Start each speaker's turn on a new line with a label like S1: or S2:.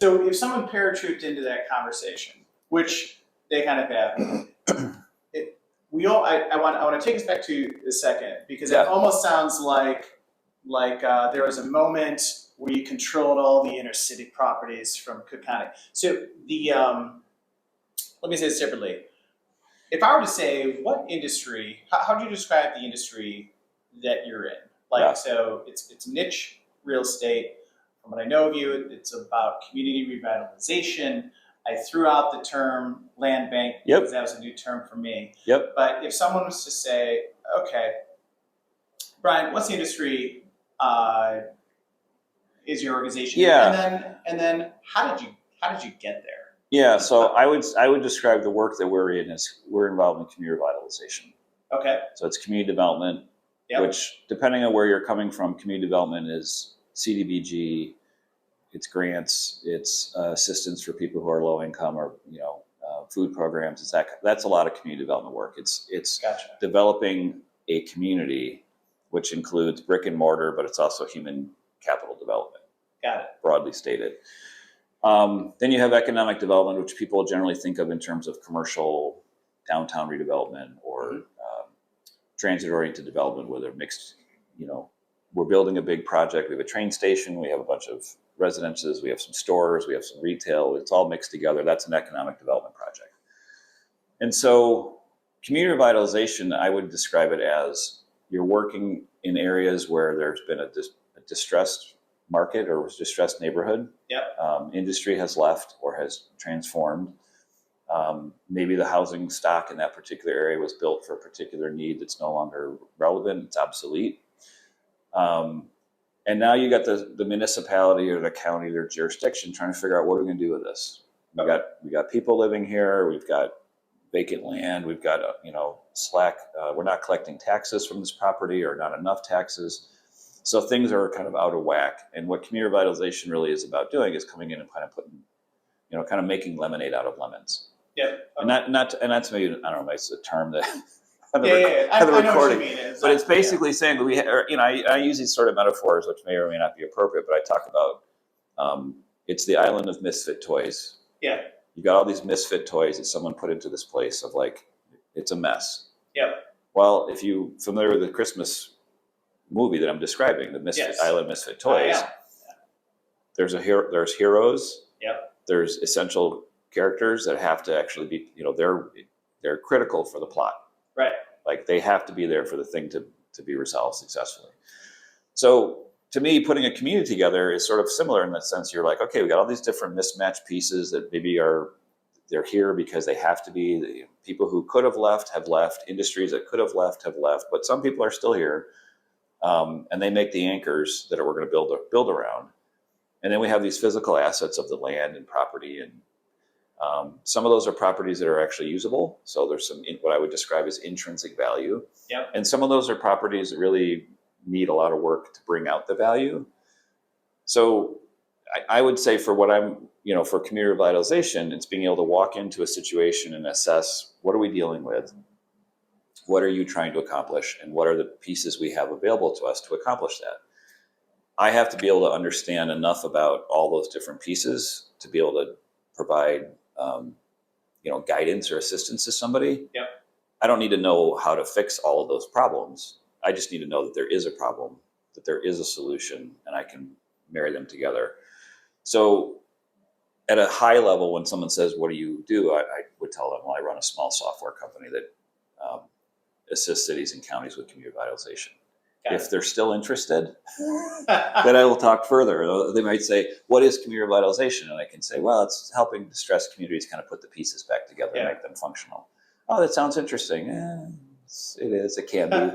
S1: So if someone paratrooped into that conversation, which they kind of have, I want to take us back to a second because it almost sounds like there was a moment where you controlled all the inner city properties from Cook County. So let me say this differently. If I were to say what industry, how do you describe the industry that you're in? So it's niche real estate. From what I know of you, it's about community revitalization. I threw out the term land bank because that was a new term for me. But if someone was to say, okay, Brian, what's the industry is your organization? And then how did you get there?
S2: Yeah, so I would describe the work that we're in as we're involved in community revitalization.
S1: Okay.
S2: So it's community development, which depending on where you're coming from, community development is CDBG, it's grants, it's assistance for people who are low income, or food programs. It's that's a lot of community development work. It's developing a community, which includes brick and mortar, but it's also human capital development.
S1: Got it.
S2: Broadly stated. Then you have economic development, which people generally think of in terms of commercial downtown redevelopment or transit-oriented development, where they're mixed. We're building a big project. We have a train station. We have a bunch of residences. We have some stores. We have some retail. It's all mixed together. That's an economic development project. And so community revitalization, I would describe it as you're working in areas where there's been a distressed market or distressed neighborhood. Industry has left or has transformed. Maybe the housing stock in that particular area was built for a particular need that's no longer relevant. It's obsolete. And now you got the municipality or the county, their jurisdiction, trying to figure out what are we going to do with this. We got people living here. We've got vacant land. We've got slack. We're not collecting taxes from this property, or not enough taxes. So things are kind of out of whack. And what community revitalization really is about doing is coming in and kind of putting, kind of making lemonade out of lemons. And that's maybe, I don't know, it's a term that I know what you mean. But it's basically saying that I use these sort of metaphors, which may or may not be appropriate, but I talk about it's the island of misfit toys. You got all these misfit toys that someone put into this place of it's a mess. Well, if you familiar with the Christmas movie that I'm describing, the Misfit Island Misfit Toys, there's heroes. There's essential characters that have to actually be, they're critical for the plot. Like they have to be there for the thing to be resolved successfully. So to me, putting a community together is sort of similar in that sense. You're like, okay, we got all these different mismatched pieces that maybe they're here because they have to be. People who could have left have left. Industries that could have left have left. But some people are still here. And they make the anchors that we're going to build around. And then we have these physical assets of the land and property. And some of those are properties that are actually usable. So there's some, what I would describe as intrinsic value. And some of those are properties that really need a lot of work to bring out the value. So I would say for what I'm, for community revitalization, it's being able to walk into a situation and assess, what are we dealing with? What are you trying to accomplish? And what are the pieces we have available to us to accomplish that? I have to be able to understand enough about all those different pieces to be able to provide, guidance or assistance to somebody. I don't need to know how to fix all of those problems. I just need to know that there is a problem, that there is a solution, and I can marry them together. So at a high level, when someone says, what do you do? I would tell them, well, I run a small software company that assists cities and counties with community revitalization. If they're still interested, then I will talk further. They might say, what is community revitalization? And I can say, well, it's helping distressed communities kind of put the pieces back together and make them functional. Oh, that sounds interesting. It is. It can be.